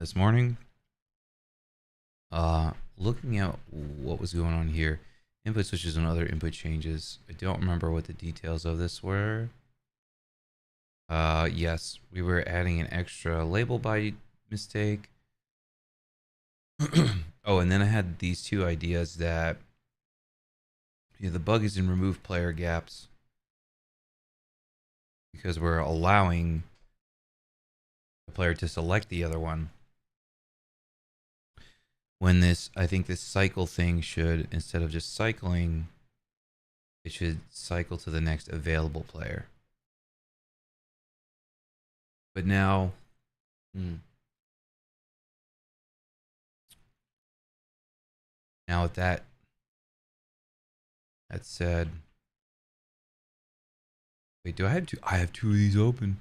this morning, looking at what was going on here, input switches and other input changes. I don't remember what the details of this were. Yes, we were adding an extra label by mistake. Oh, and then I had these two ideas that the bug is in remove player gaps because we're allowing the player to select the other one. When I think this cycle thing should, instead of just cycling, it should cycle to the next available player. But now, now with that said, wait, do I have two? I have two of these open.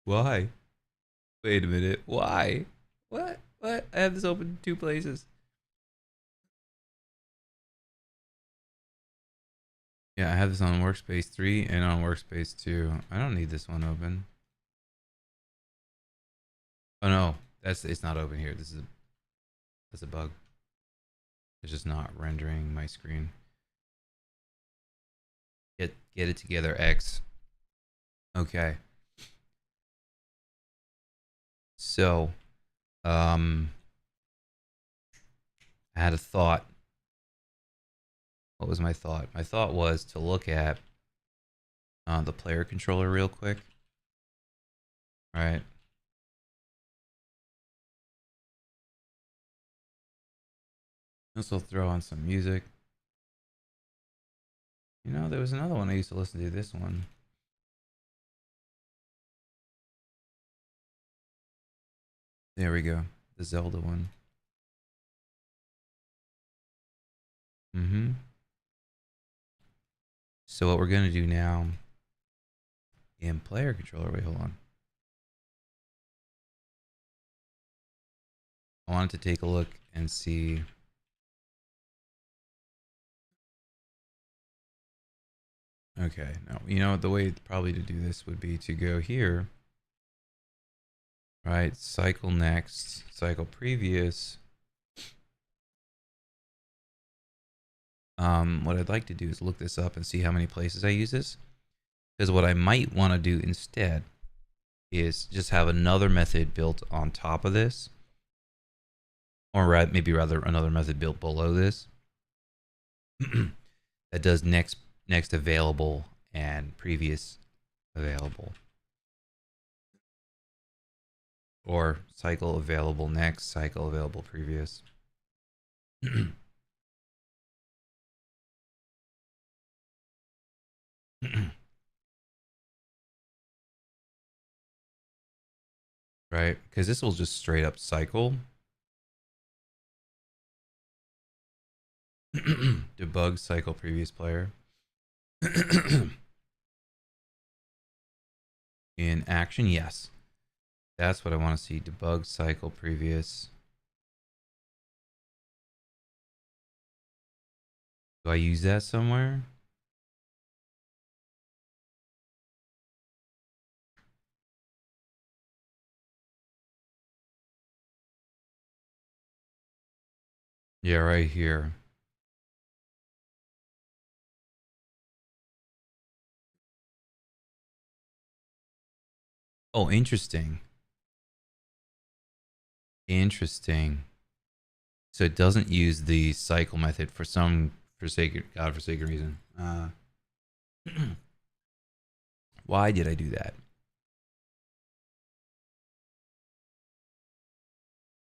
Why? Wait a minute. Why? What? What? I have this open in two places. Yeah, I have this on workspace 3 and on workspace 2. I don't need this one open. Oh no, it's not open here. That's a bug. It's just not rendering my screen. Get it together, X. Okay. So, I had a thought. What was my thought? My thought was to look at the player controller real quick. All right. This will throw on some music. You know, there was another one I used to listen to. This one. There we go. The Zelda one. So what we're going to do now in player controller, wait, hold on. I wanted to take a look and see. Okay, no, you know, the way probably to do this would be to go here, right? Cycle next, cycle previous. What I'd like to do is look this up and see how many places I use this. Because what I might want to do instead is just have another method built on top of this. Or maybe rather another method built below this. That does next available and previous available. Or cycle available next, cycle available previous. Right? Because this will just straight up cycle. Debug cycle previous player. In action, yes. That's what I want to see. Debug cycle previous. Do I use that somewhere? Yeah, right here. Oh, interesting. Interesting. So it doesn't use the cycle method for some godforsaken reason. Why did I do that?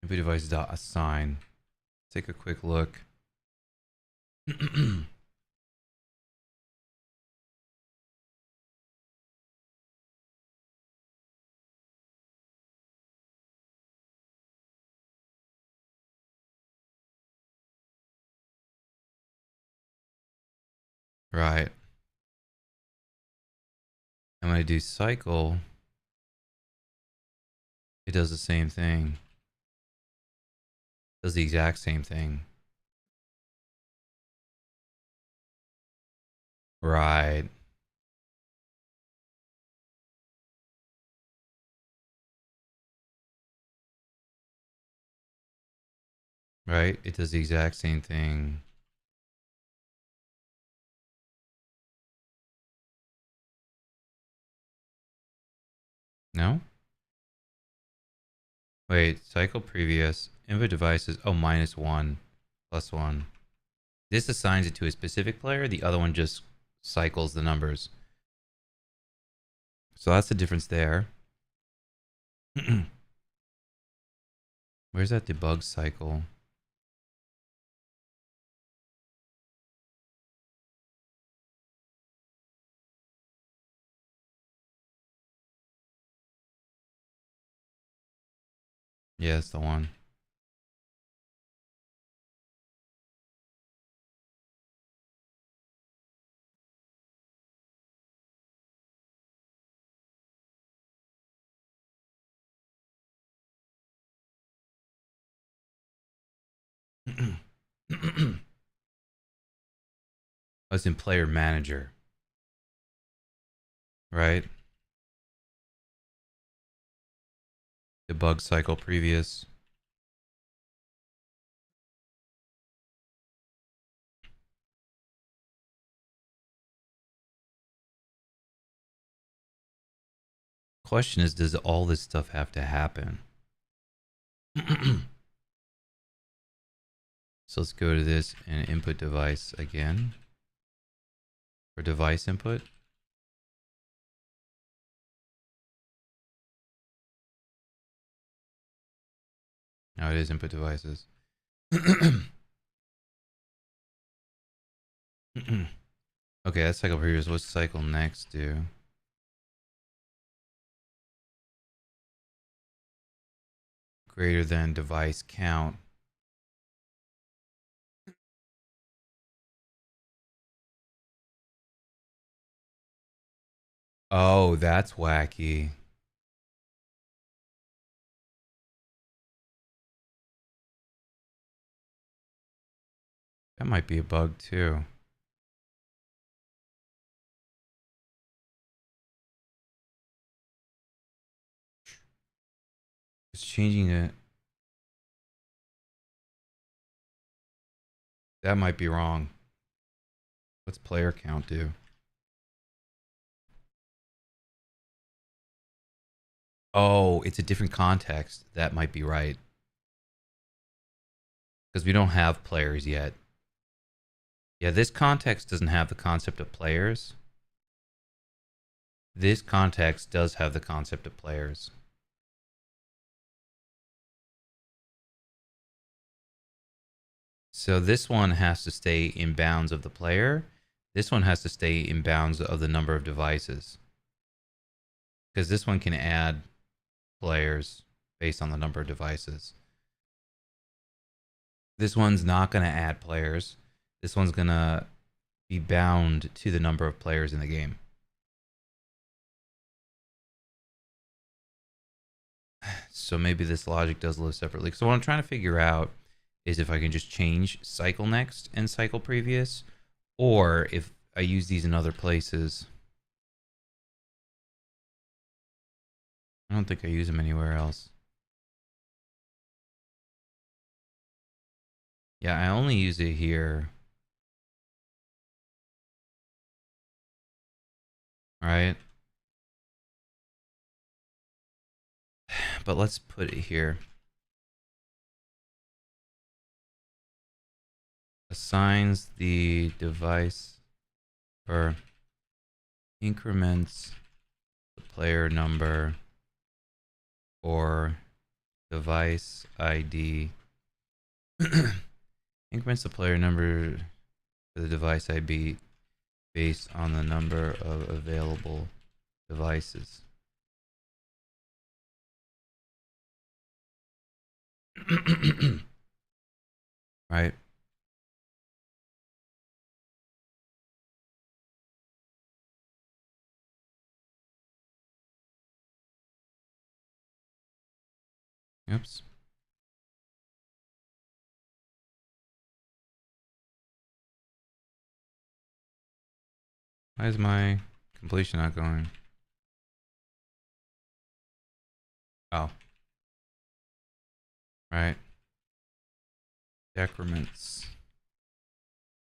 Input device dot assign. Take a quick look. Right. I'm going to do cycle. It does the same thing. Does the exact same thing. Right. right? It does the exact same thing. No? Wait, cycle previous. Input devices. Oh, -1, +1. This assigns it to a specific player. The other one just cycles the numbers. So that's the difference there. Where's that debug cycle? Yeah, that's the one. That's in player manager, right? Debug cycle previous. Question is, does all this stuff have to happen? So let's go to this and input device again. For device input. Now it is input devices. Okay, that's cycle previous. What's cycle next do? Greater than device count. Oh, that's wacky. That might be a bug too. It's changing it. That might be wrong. What's player count do? Oh, it's a different context. That might be right. Because we don't have players yet. Yeah, this context doesn't have the concept of players. This context does have the concept of players. So this one has to stay in bounds of the player. This one has to stay in bounds of the number of devices. Because this one can add players based on the number of devices. This one's not going to add players. This one's going to be bound to the number of players in the game. So maybe this logic does live separately. So what I'm trying to figure out is if I can just change cycle next and cycle previous, or if I use these in other places. I don't think I use them anywhere else. Yeah, I only use it here. Right? But let's put it here. Assigns the device or increments the player number or device ID. Increments the player number for the device ID based on the number of available devices. Right? Oops. Why is my completion not going? Oh. Right. decrements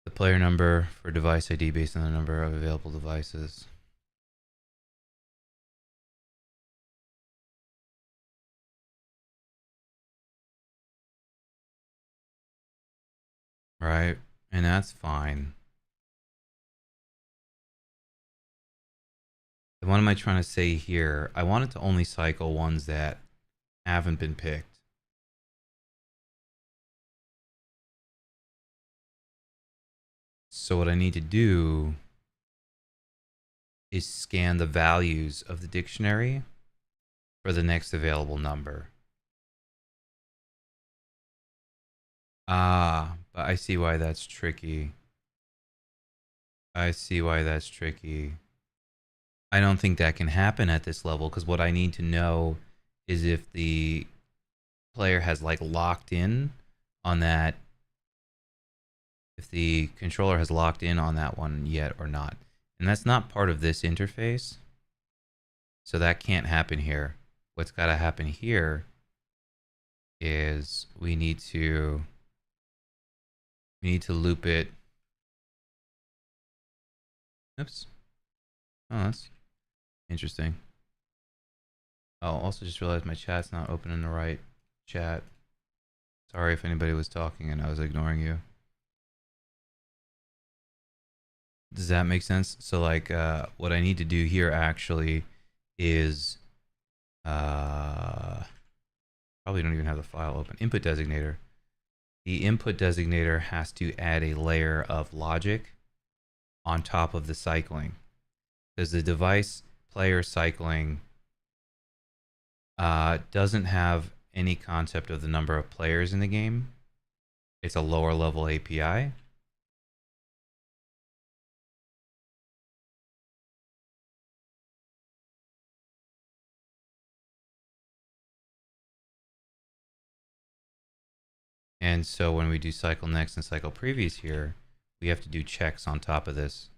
the player number for device ID based on the number of available devices. Right, and that's fine. And what am I trying to say here? I want it to only cycle ones that haven't been picked. So what I need to do is scan the values of the dictionary for the next available number. Ah, but I see why that's tricky. I see why that's tricky. I don't think that can happen at this level, because what I need to know is if the player has like locked in on that, if the controller has locked in on that one yet or not. And that's not part of this interface. So that can't happen here. What's got to happen here is we need to loop it. Oops. Oh, that's interesting. Oh, also just realized my chat's not open in the right chat. Sorry if anybody was talking and I was ignoring you. Does that make sense? So like what I need to do here actually is probably don't even have the file open. Input designator. The input designator has to add a layer of logic on top of the cycling, because the device player cycling doesn't have any concept of the number of players in the game. It's a lower level API. And so when we do cycle next and cycle previous here, we have to do checks on top of this.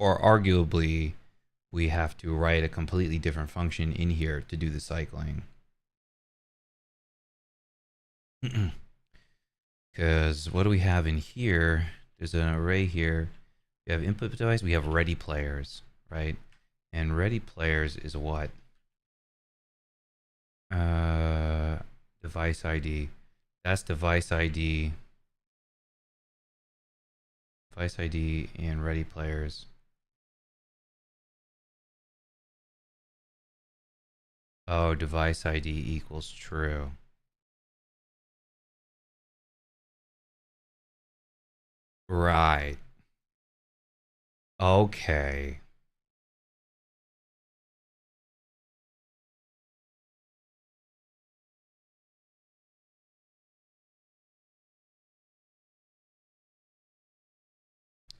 Or arguably, we have to write a completely different function in here to do the cycling. Because what do we have in here? There's an array here. We have input device, we have ready players, right? And ready players is what? Device ID. That's device ID. Device ID and ready players. Oh, device ID equals true. Right. Okay.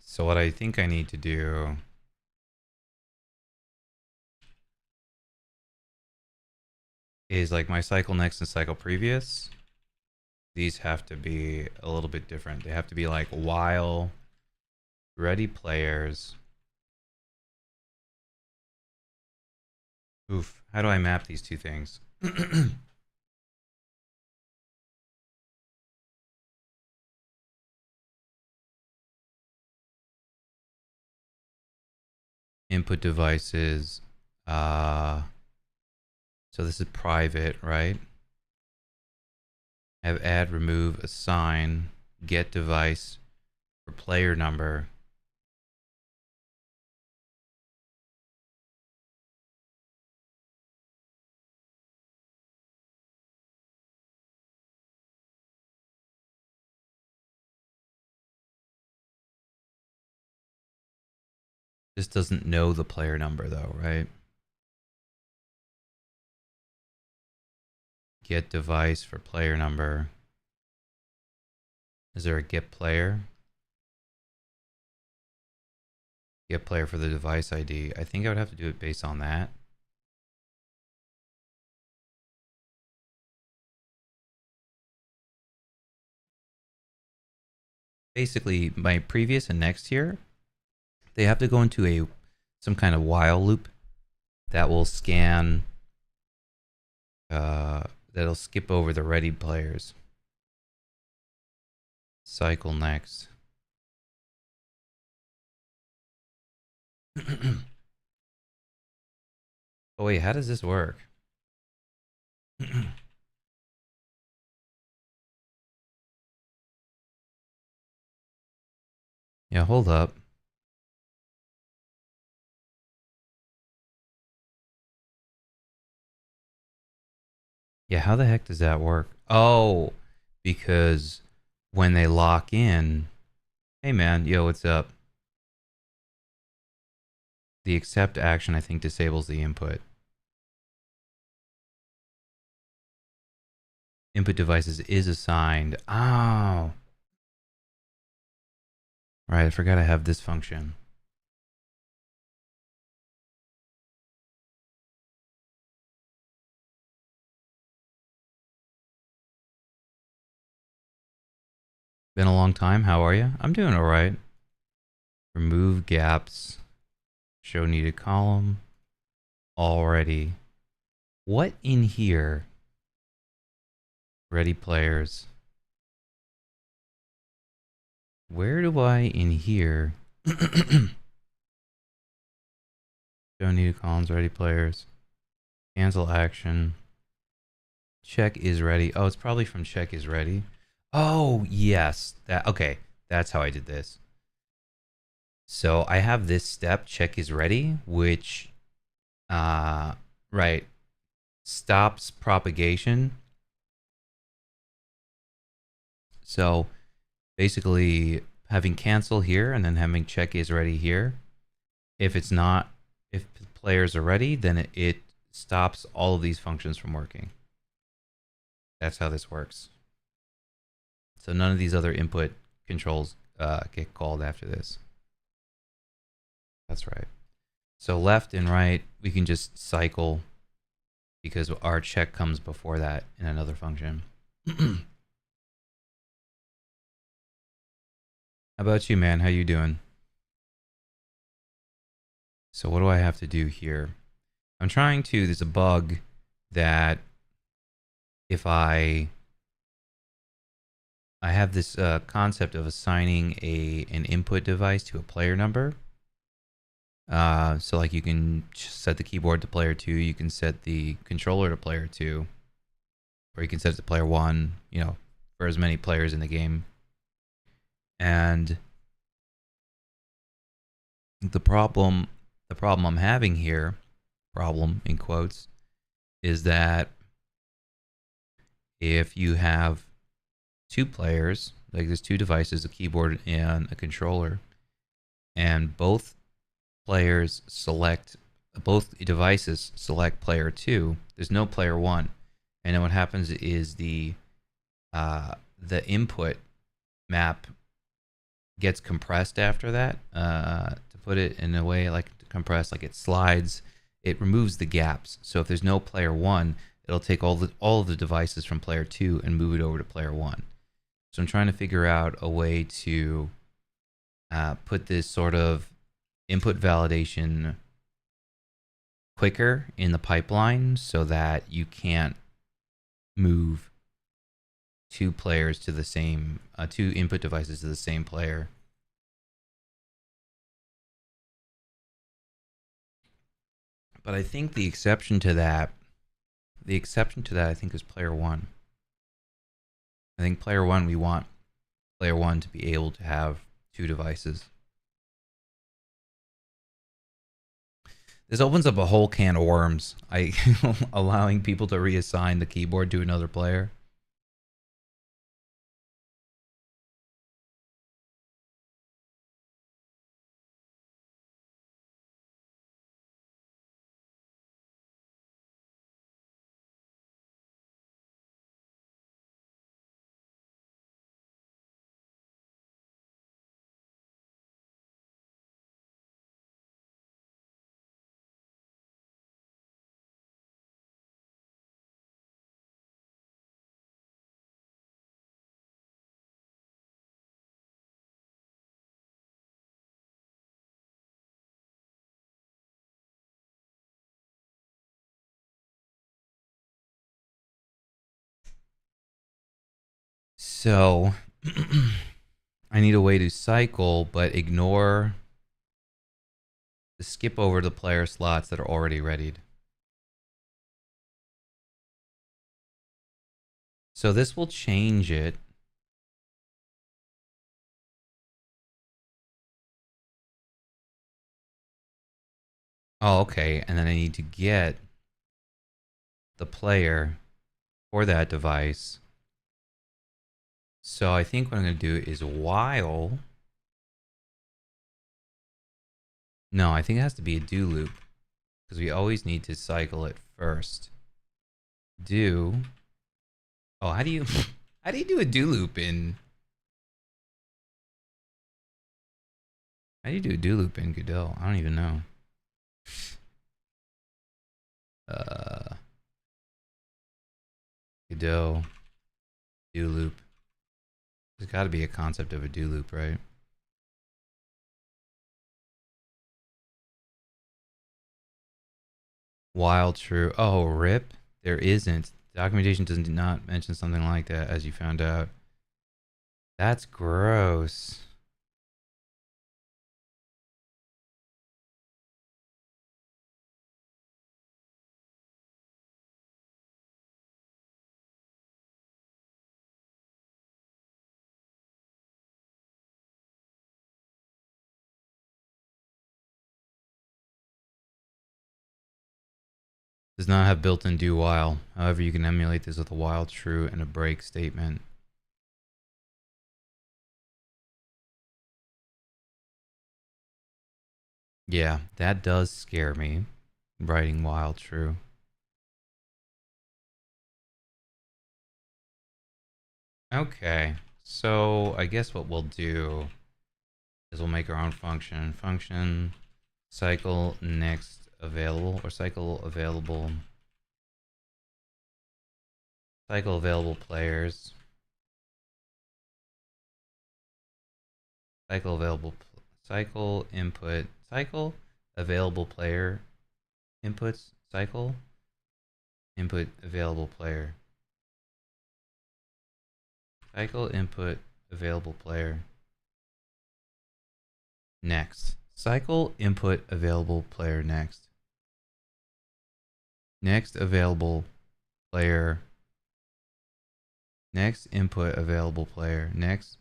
So what I think I need to do is like my cycle next and cycle previous. These have to be a little bit different. They have to be like while ready players. Oof. How do I map these two things? Input devices. So this is private, right? Have add, remove, assign, get device for player number. This doesn't know the player number though, right? Get device for player number. Is there a get player? Get player for the device ID. I think I would have to do it based on that. Basically, my previous and next here, they have to go into some kind of while loop that will scan that'll skip over the ready players. Cycle next. Oh wait, how does this work? Yeah, hold up. Yeah, how the heck does that work? Oh, because when they lock in, hey man, yo, what's up? The accept action, I think, disables the input. Input devices is assigned. Oh. Right, I forgot I have this function. Been a long time. How are you? I'm doing all right. Remove gaps. Show needed column. Already. What in here? Ready players. Where do I in here? Show needed columns. Ready players. Cancel action. Check is ready. Oh, it's probably from check is ready. Oh, yes. That okay. That's how I did this. So I have this step, check is ready, which right, stops propagation. So basically having cancel here and then having check is ready here. If it's not, if players are ready, then it stops all of these functions from working. That's how this works. So none of these other input controls get called after this. That's right. So left and right, we can just cycle because our check comes before that in another function. How about you, man? How you doing? So what do I have to do here? I'm trying to, there's a bug that if I have this concept of assigning an input device to a player number. So like you can set the keyboard to player 2, you can set the controller to player 2, or you can set it to player 1, you know, for as many players in the game. And the problem I'm having here, problem in quotes, is that if you have two players, like there's two devices, a keyboard and a controller, and both devices select player 2, there's no player 1. And then what happens is the input map gets compressed after that. To put it in a way like to compress, like it slides, it removes the gaps. So if there's no player 1, it'll take all of the devices from player 2 and move it over to player 1. So I'm trying to figure out a way to put this sort of input validation quicker in the pipeline so that you can't move two players to the same, two input devices to the same player. But I think the exception to that I think is player 1. I think player 1, we want player 1 to be able to have two devices. This opens up a whole can of worms. Allowing people to reassign the keyboard to another player. So I need a way to cycle, but ignore to skip over the player slots that are already readied. So this will change it. Oh, okay. And then I need to get the player for that device. So I think what I'm going to do is while. No, I think it has to be a do loop because we always need to cycle it first. Do. Oh, how do you how do you do a do loop in how do you do a do loop in Godot? I don't even know. Godot do loop. There's got to be a concept of a do loop, right? While true. Oh, rip. There isn't. Documentation does not mention something like that, as you found out. That's gross. Does not have built-in do while. However, you can emulate this with a while true and a break statement. Yeah, that does scare me. Writing while true. Okay, so I guess what we'll do is we'll make our own function. Function cycle next available or cycle available players. Cycle input cycle available player inputs cycle input available player cycle input available player next cycle input available player next available player next input available player next.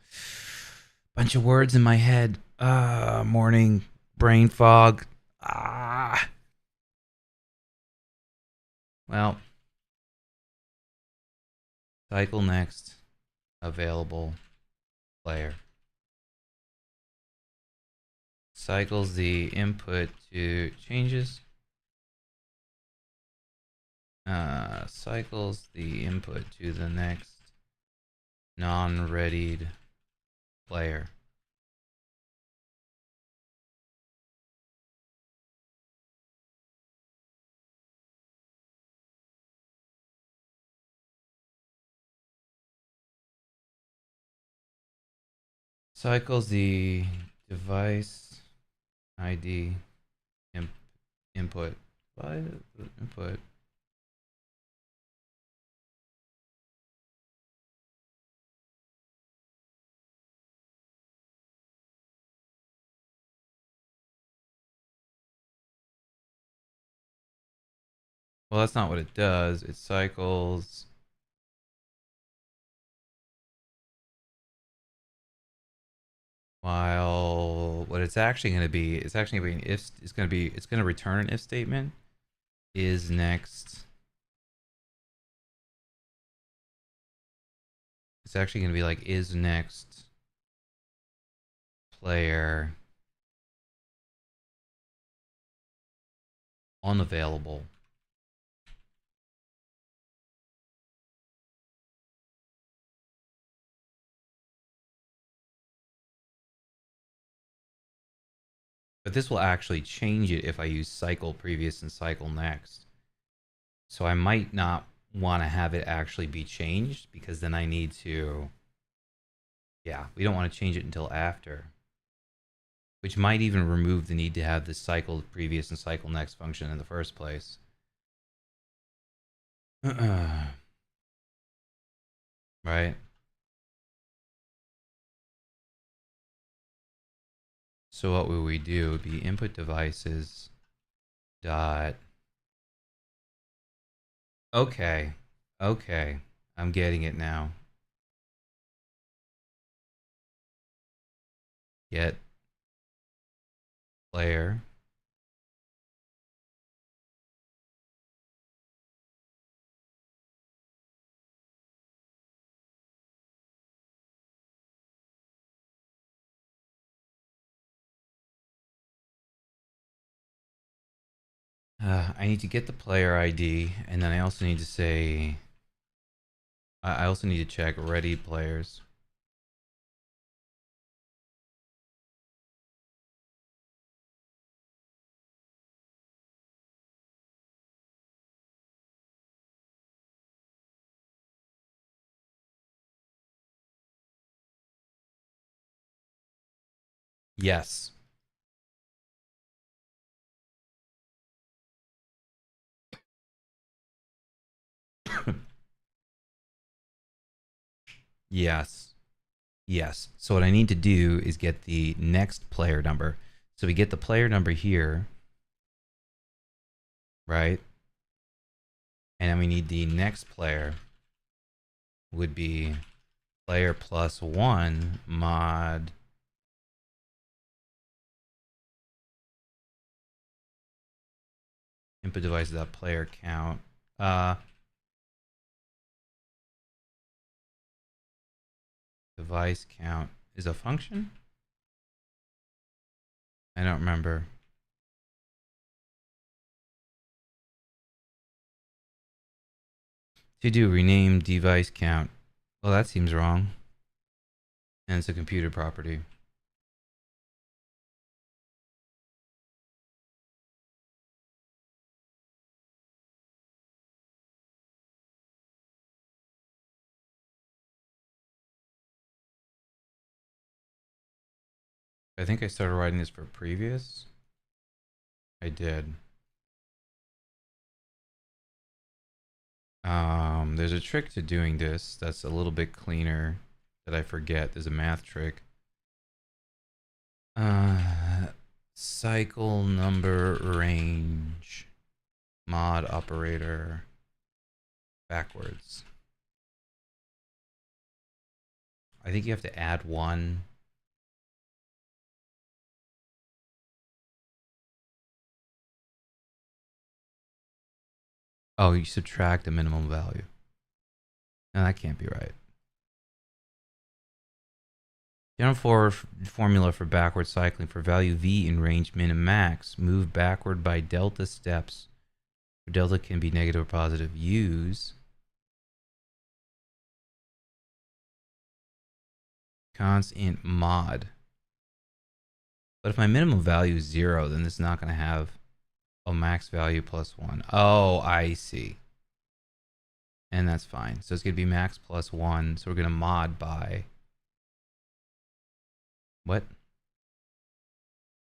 Bunch of words in my head. Morning brain fog. Well, cycle next available player cycles the input to changes. Cycles the input to the next non-readied player. Cycles the device ID input. Input. Well, that's not what it does. It cycles while what it's actually going to be, it's actually going to be an if, it's going to return an if statement is next. It's actually going to be like is next player unavailable. But this will actually change it if I use cycle previous and cycle next. So I might not want to have it actually be changed because then I need to, yeah, we don't want to change it until after. Which might even remove the need to have this cycle previous and cycle next function in the first place. Right? So what would we do? It would be input devices dot. Okay. Okay. I'm getting it now. Get player. I need to get the player ID, and then I also need to say, I also need to check ready players. Yes. Yes. Yes. So what I need to do is get the next player number. So we get the player number here, right? And then we need the next player would be player plus one mod input devices dot player count. Device count is a function? I don't remember. To do rename device count. Well, that seems wrong. And it's a computer property. I think I started writing this for previous. I did. There's a trick to doing this that's a little bit cleaner that I forget. There's a math trick. Cycle number range mod operator backwards. I think you have to add one. Oh, you subtract the minimum value. No, that can't be right. General formula for backward cycling for value v in range min and max. Move backward by delta steps. Delta can be negative or positive. Use const int mod. But if my minimum value is 0, then this is not going to have a max value plus 1. Oh, I see. And that's fine. So it's going to be max plus 1. So we're going to mod by... What?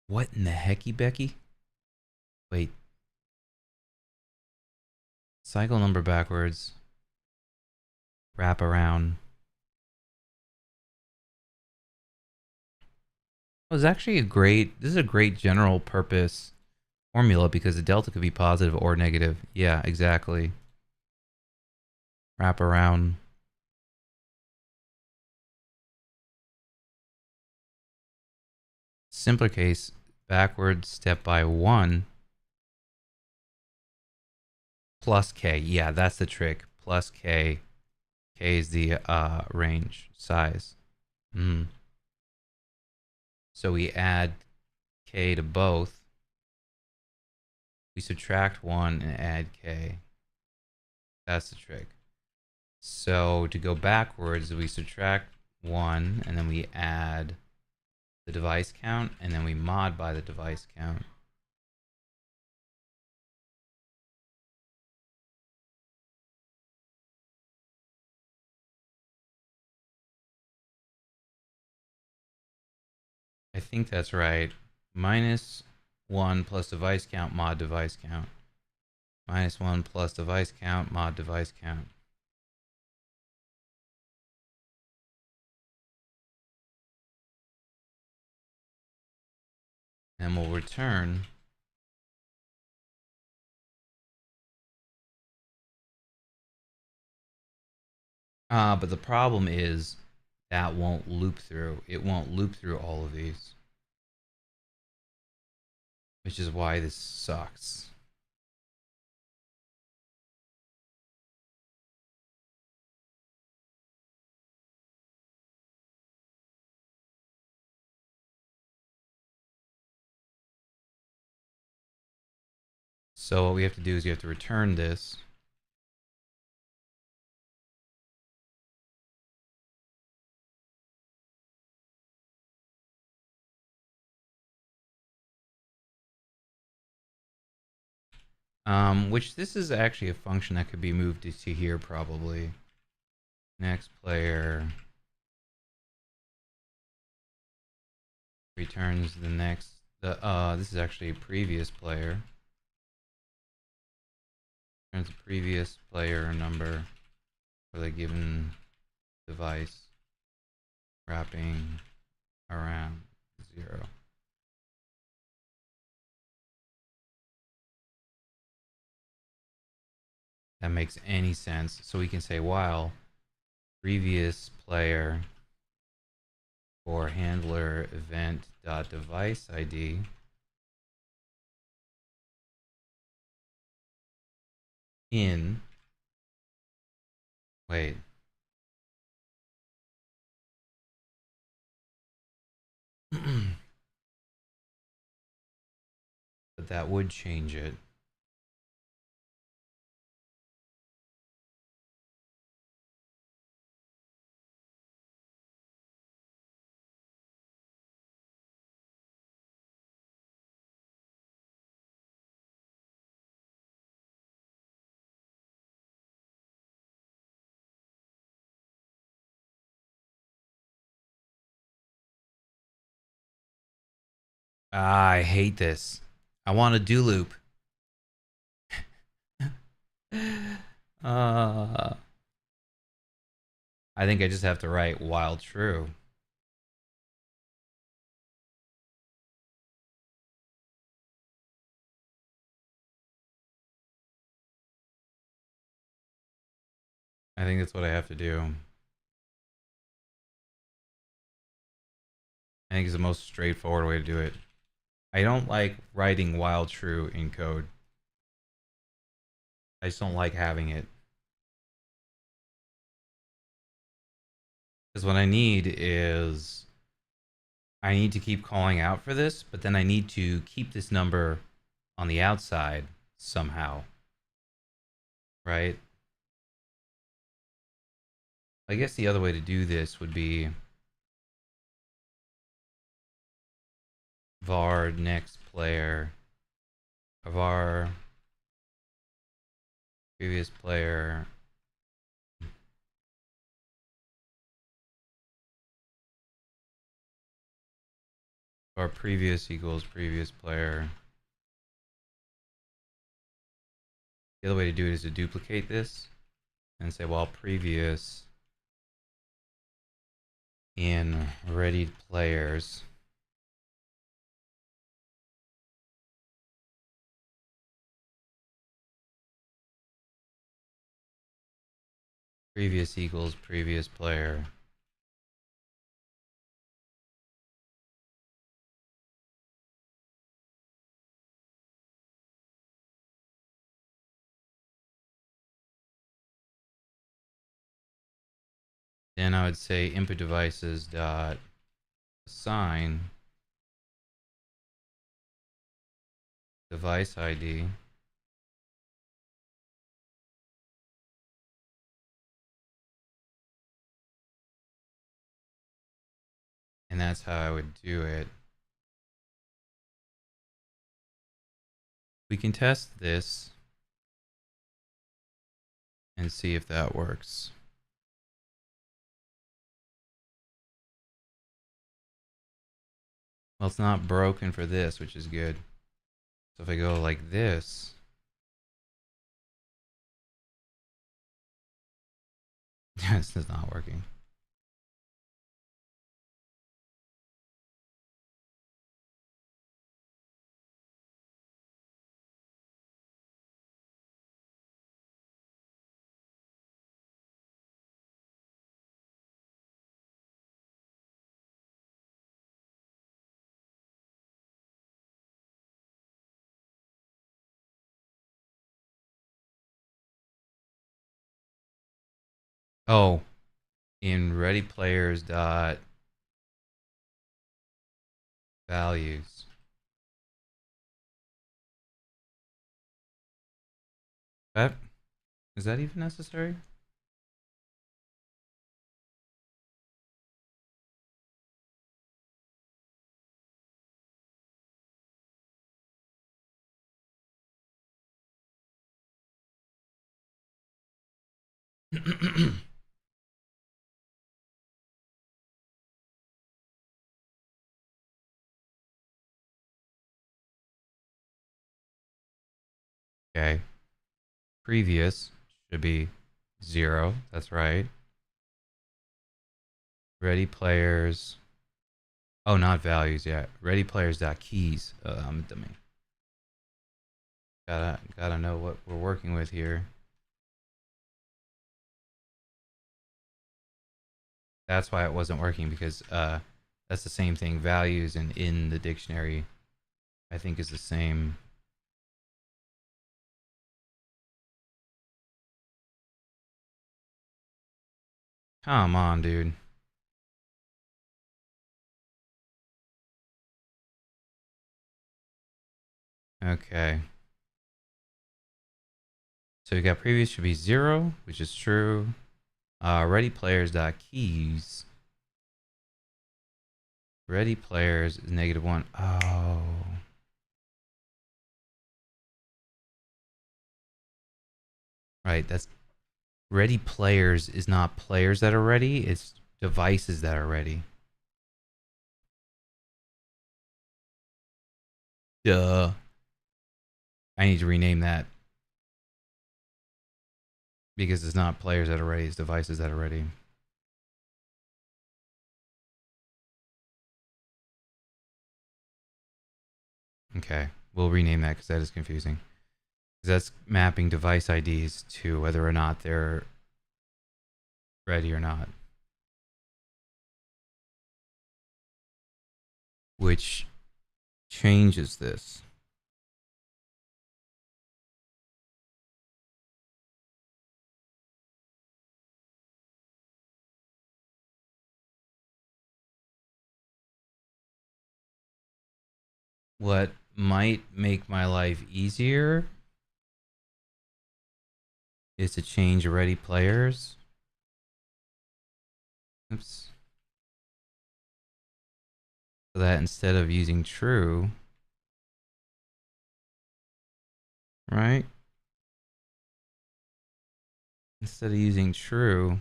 What in the hecky Becky? Wait. Cycle number backwards. Wrap around. It was actually this is a great general purpose formula because the delta could be positive or negative. Yeah, exactly. Wrap around. Simpler case, backwards step by 1 plus k. Yeah, that's the trick. Plus k. K is the range size. So we add k to both. We subtract 1 and add k. That's the trick. So to go backwards, we subtract 1 and then we add the device count and then we mod by the device count. I think that's right. Minus 1 plus device count mod device count. Minus 1 plus device count mod device count. and we'll return but the problem is that won't loop through. It won't loop through all of these, which is why this sucks. So what we have to do is you have to return this. Which this is actually a function that could be moved to here probably. Next player returns the next. This is actually a previous player. Returns a previous player number for the given device, wrapping around 0. That makes any sense. So we can say while previous player for handler event dot device ID in wait but that would change it. I hate this. I want a do loop. I think I just have to write while true. I think that's what I have to do. I think it's the most straightforward way to do it. I don't like writing while true in code. I just don't like having it. Because what I need is I need to keep calling out for this, but then I need to keep this number on the outside somehow. Right? I guess the other way to do this would be var next player, var previous player, var previous equals previous player. The other way to do it is to duplicate this and say, well, previous in ready players previous equals previous player. Then I would say input devices dot assign device ID and that's how I would do it. We can test this and see if that works. Well, it's not broken for this, which is good. So if I go like this, this is not working. Oh, in ready players dot values. That is that even necessary? Okay. Previous should be 0. That's right. Ready players. Oh, not values yet. Ready players dot keys. I'm a dummy. Gotta know what we're working with here. That's why it wasn't working, because that's the same thing. Values and in the dictionary, I think, is the same. Come on, dude. Okay. So we got previous should be 0, which is true. Ready players dot keys. Ready players is -1. Oh. Right, that's ready players is not players that are ready, it's devices that are ready. Duh. I need to rename that, because it's not players that are ready, it's devices that are ready. Okay, we'll rename that because that is confusing. Because that's mapping device IDs to whether or not they're ready or not. Which changes this. What might make my life easier is to change ready players. Oops. So that instead of using true, right? Instead of using true,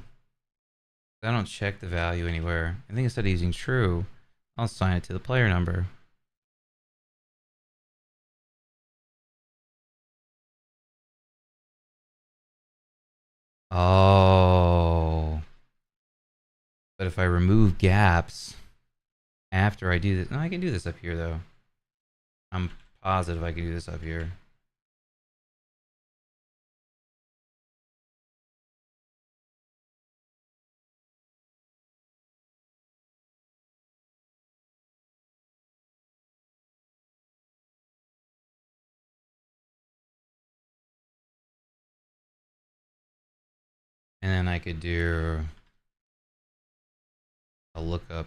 I don't check the value anywhere. I think instead of using true, I'll assign it to the player number. Oh. But if I remove gaps after I do this, no, I can do this up here though. I'm positive I can do this up here. And then I could do a lookup.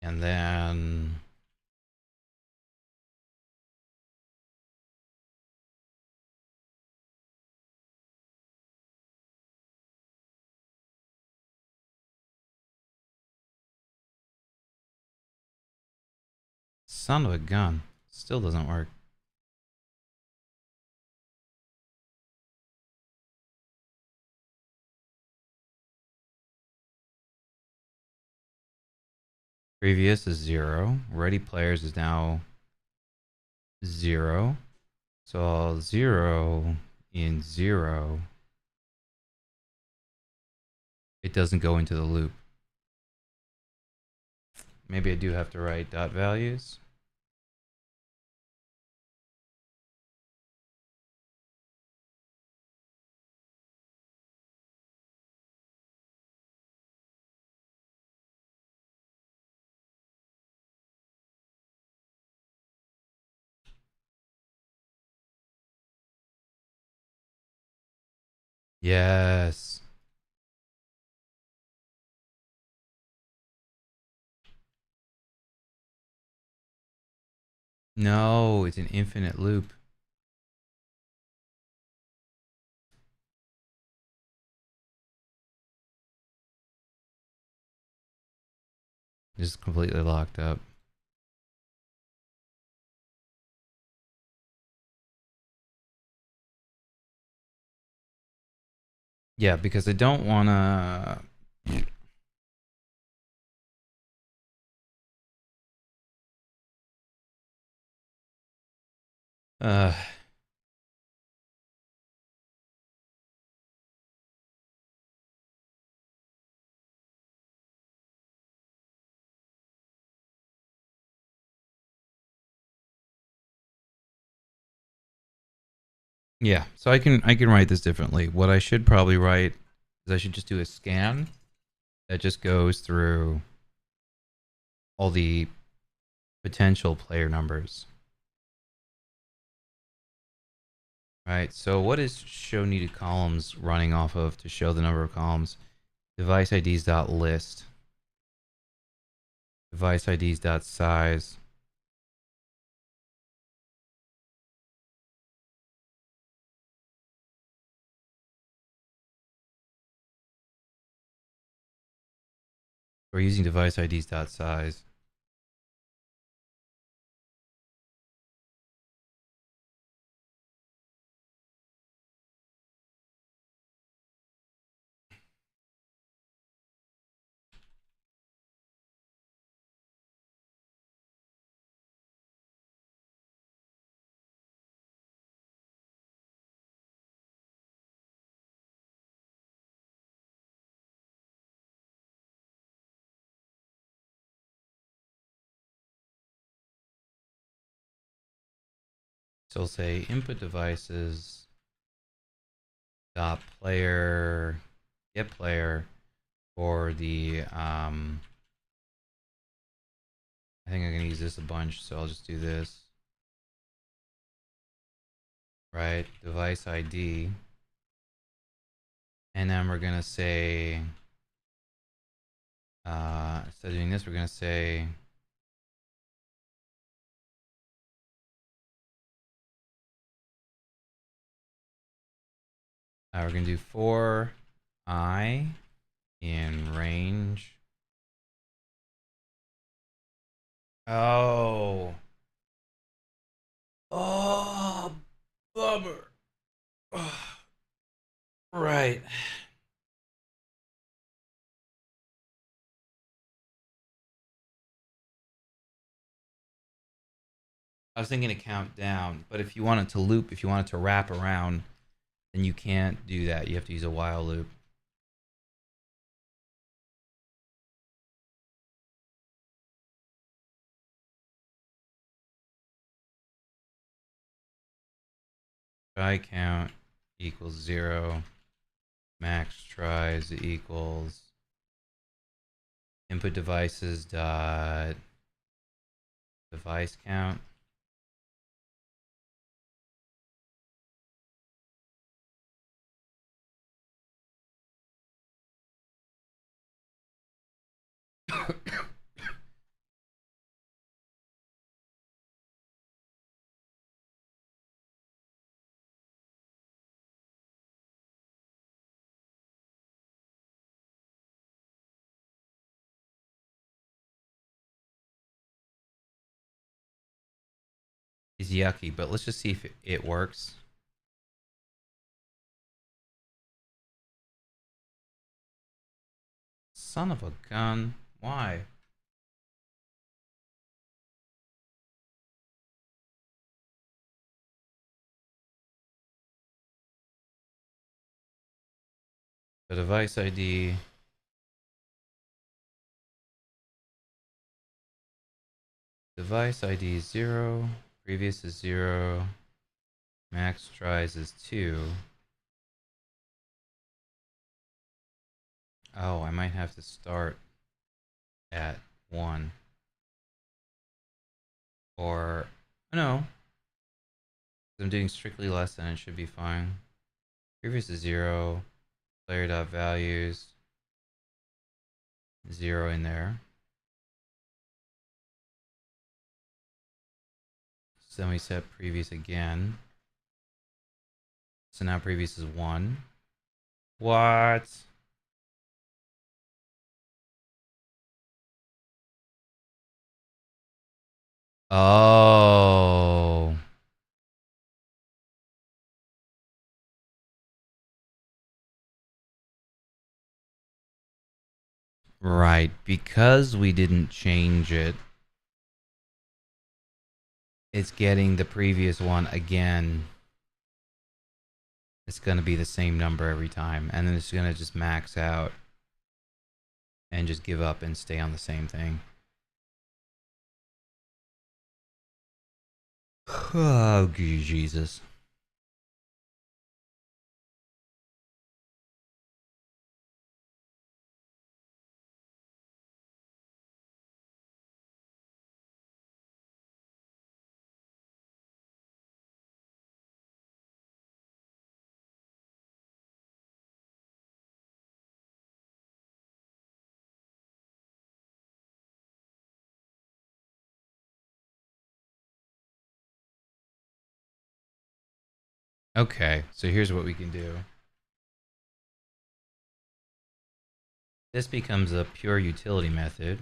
And then son of a gun. Still doesn't work. Previous is 0. Ready players is now 0. So I'll 0 in 0. It doesn't go into the loop. Maybe I do have to write dot values. Yes. No, it's an infinite loop. Just completely locked up. Yeah, because I don't want to. Uh, yeah, so I can write this differently. What I should probably write is I should just do a scan that just goes through all the potential player numbers. Right. So what is show needed columns running off of to show the number of columns? Device IDs dot list. Device IDs dot size. We're using device IDs dot size. So we'll say input devices dot player get player for the I think I'm gonna use this a bunch, so I'll just do this. Right, device ID. And then we're gonna say instead of doing this, we're gonna say we're gonna do for I in range. Oh. Oh, bummer. Right. I was thinking to count down, but if you want it to loop, if you want it to wrap around, then you can't do that. You have to use a while loop. Try count equals 0. Max tries equals input devices dot device count. Is yucky, but let's just see if it works. Son of a gun. Why? The device ID. Device ID is 0. Previous is 0. Max tries is 2. Oh, I might have to start at 1. Or, no. I'm doing strictly less than it should be fine. Previous is 0. Player.values, 0 in there. So then we set previous again. So now previous is 1. What? Oh. Right. Because we didn't change it, it's getting the previous one again. It's going to be the same number every time. And then it's going to just max out and just give up and stay on the same thing. Oh, Jesus. Okay, so here's what we can do. This becomes a pure utility method.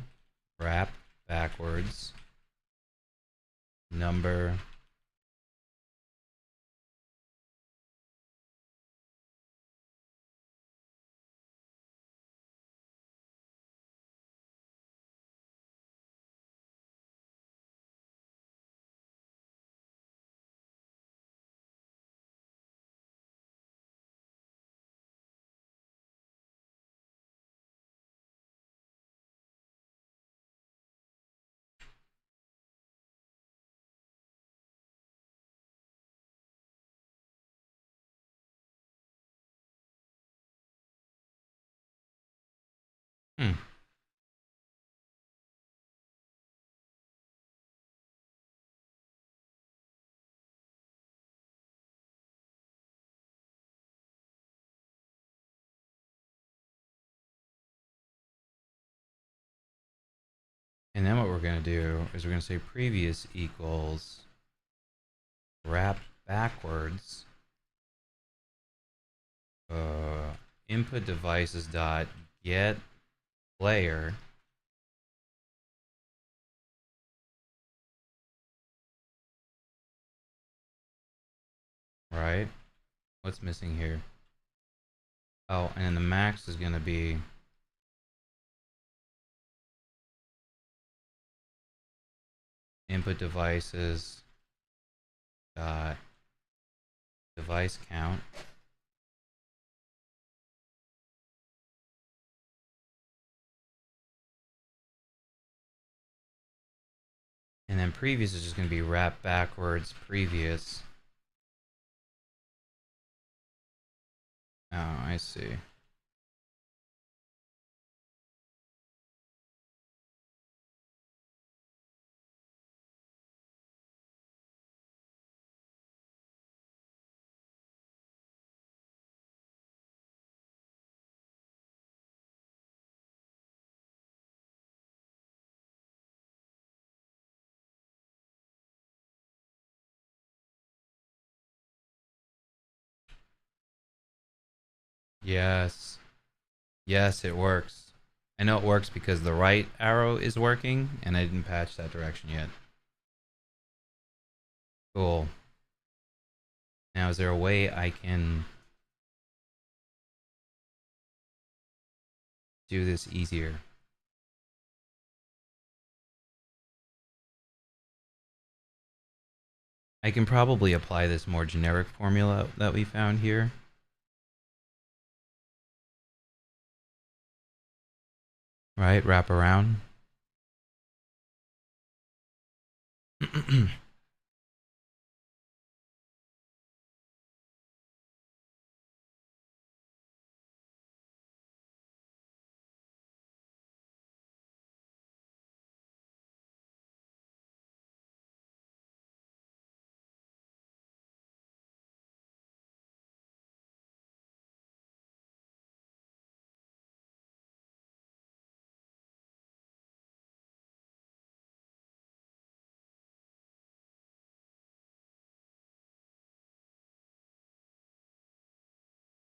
Wrap backwards number Hmm. And then what we're going to do is we're going to say previous equals wrap backwards input devices dot get player right. What's missing here? Oh, and then the max is going to be input devices dot device count. And then previous is just going to be wrap backwards previous. Oh, I see. Yes. Yes, it works. I know it works because the right arrow is working and I didn't patch that direction yet. Cool. Now, is there a way I can do this easier? I can probably apply this more generic formula that we found here. Right, wrap around.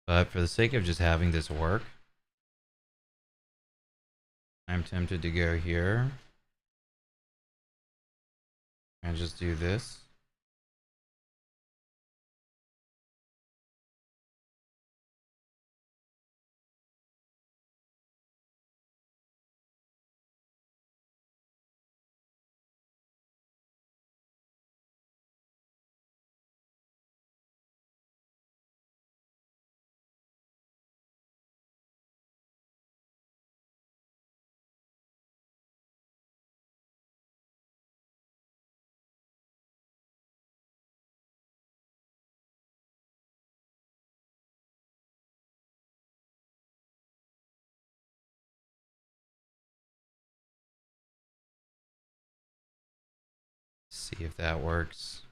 But for the sake of just having this work, I'm tempted to go here and just do this. See if that works.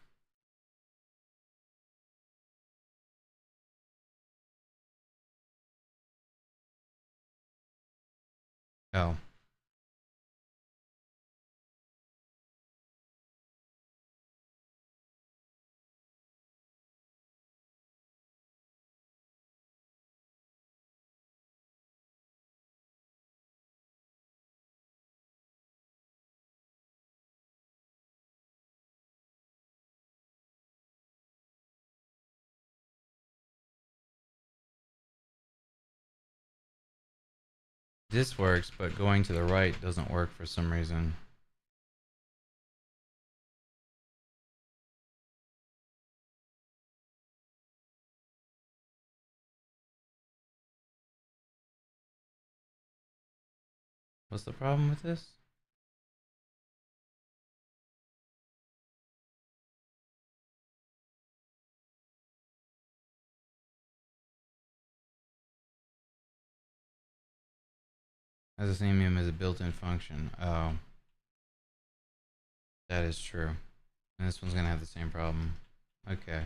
Oh. This works, but going to the right doesn't work for some reason. What's the problem with this? Has the same name as a built-in function. Oh. That is true. And this one's gonna have the same problem. Okay.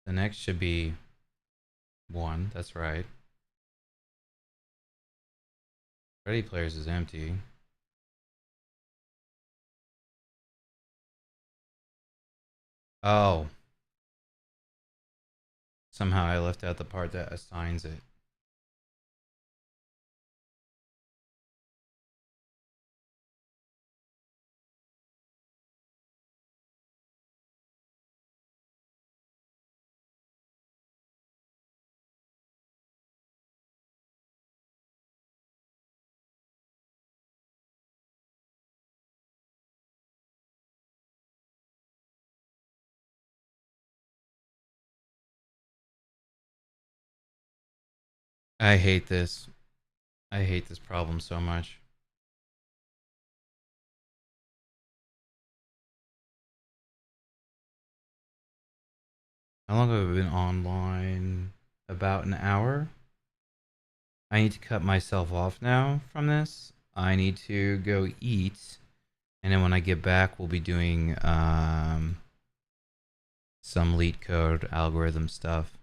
The next should be 1. That's right. Ready players is empty. Oh. Somehow I left out the part that assigns it. I hate this. I hate this problem so much. How long have I been online? About an hour. I need to cut myself off now from this. I need to go eat. And then when I get back, we'll be doing some leet code algorithm stuff.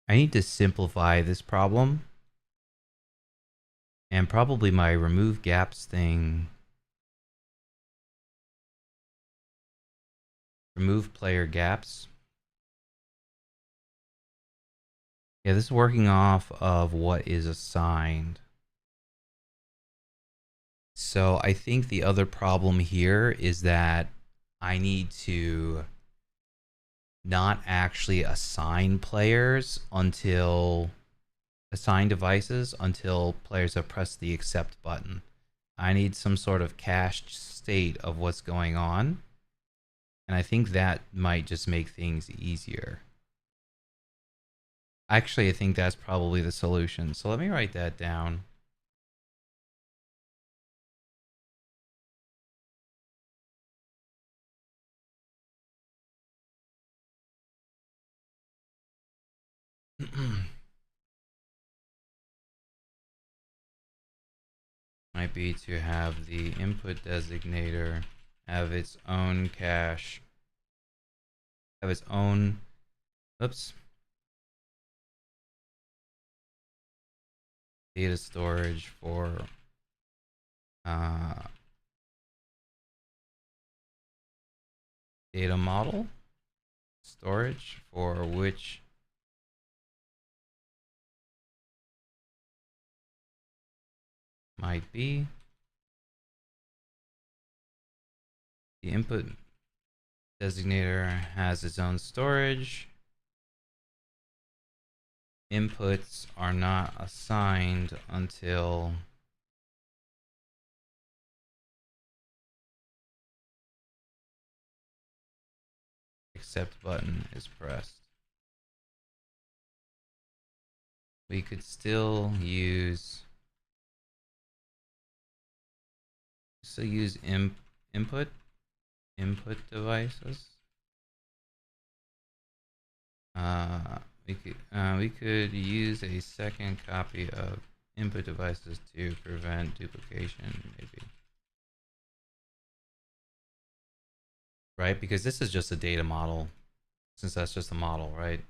I need to simplify this problem. And probably my remove gaps thing. Remove player gaps. Yeah, this is working off of what is assigned. So I think the other problem here is that I need to not actually assign devices until players have pressed the accept button. I need some sort of cached state of what's going on. And I think that might just make things easier. Actually, I think that's probably the solution. So let me write that down. Might be to have the input designator have its own cache, have its own Oops. Data storage for data model storage for which might be the input designator has its own storage. Inputs are not assigned until accept button is pressed. We could still use input devices. We could use a second copy of input devices to prevent duplication, maybe. Right, because this is just a data model, since that's just a model, right?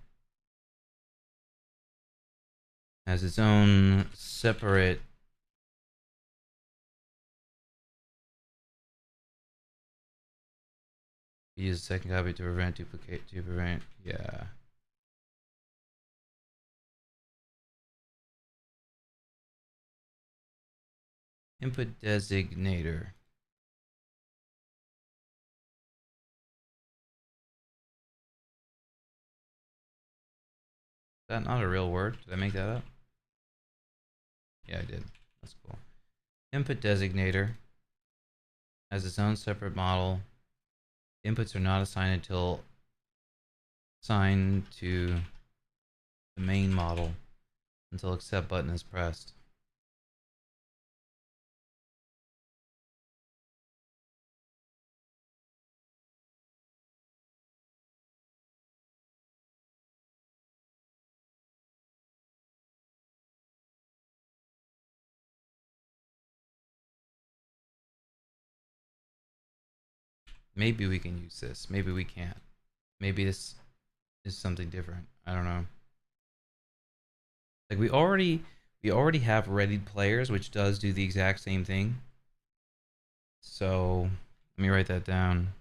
Has its own separate use a second copy to prevent yeah. Input designator. Is that not a real word? Did I make that up? Yeah, I did. That's cool. Input designator has its own separate model. Inputs are not assigned to the main model until accept button is pressed. Maybe we can use this. Maybe we can't. Maybe this is something different. I don't know. Like we already have readied players, which does do the exact same thing. So let me write that down.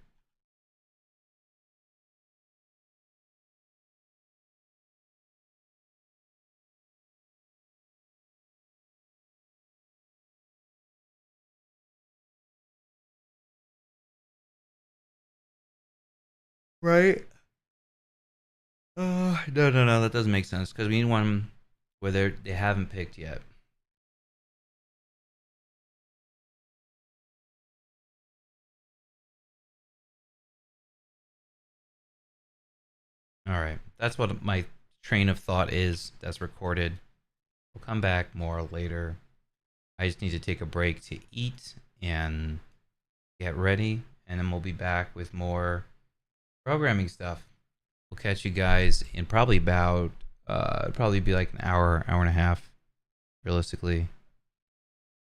Right? No, that doesn't make sense because we need one where they haven't picked yet. All right, that's what my train of thought is. That's recorded. We'll come back more later. I just need to take a break to eat and get ready, and then we'll be back with more programming stuff. We'll catch you guys in probably about probably be like an hour and a half, realistically.